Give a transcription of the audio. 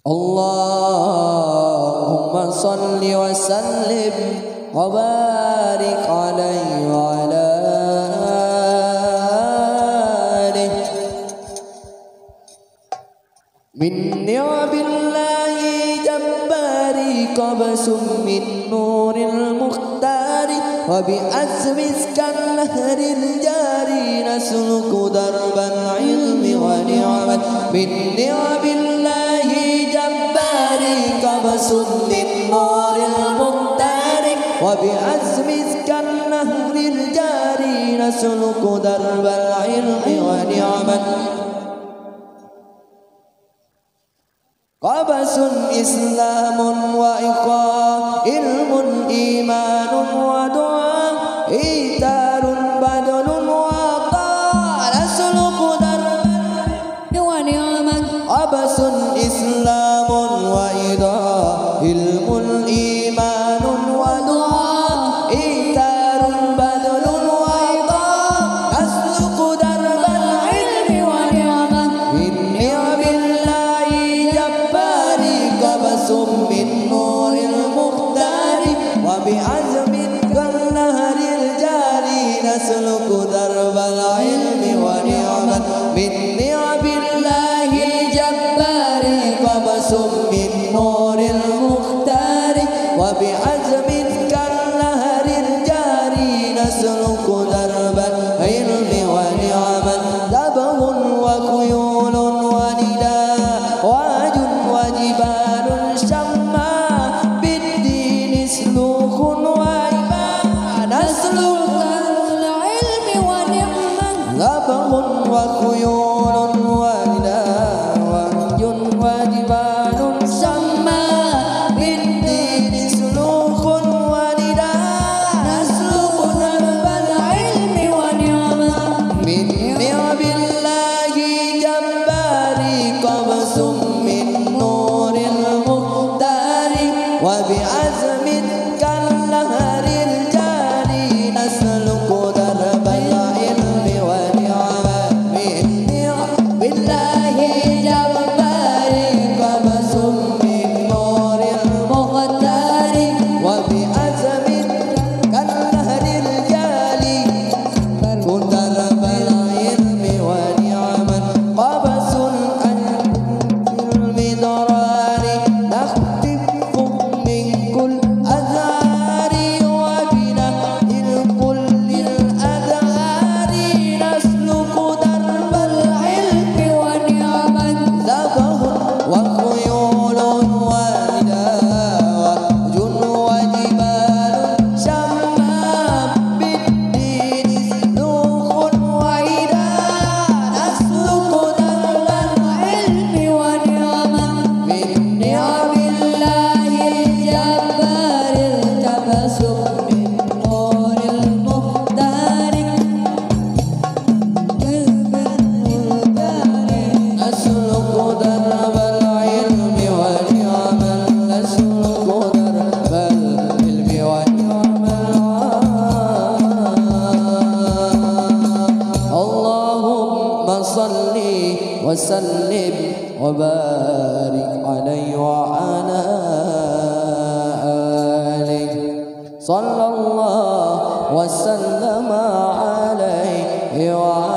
Allahumma salli wa sallim wa barik alaihi wa ala alihi. Minni wa billahi jabbari qabsum min nuril mukhtari wa bi azmiskan nahril jari nasluku darbal ilmi wa ni'mat. Minni wa billahi jabbari qabsum min nuril mukhtari wa bi azmiskan nahril jari nasluku darbal ilmi wa ni'mat. Qabasun islamun wa iqam ilmun imanun wa du'a itarun badalun wa qala suluku darban wa ni'man. Qabasun islamun wa iqam ilmun imanun wa du'a itarun badalun wa qala suluku darban ilmi wa ni'man. Inni min nuril mukhtari wa bi azmin kan nahril jari nasluku darbal ilmi wa ni'mat. Minni billahi jabbari qabsum min nuril mukhtari wa bi azmin kan nahril jari nasluku darbal ilmi wa ni'mat. Dabahun wa kuyulun wa nida wajun wa jibalun wa kuyulun wa nida wajun wa jibalun sama bidini sulukhun wa nida nasluku darbal ilmi wa ni'mat. Minni billahi jabbari qabsum min nuril mukhtari wa bi azmin kan laharil jari nasluku darbal ilmi wa ni'mat. وسلم وبارك عليه وعلى آله صلى الله وسلم عليه وعلى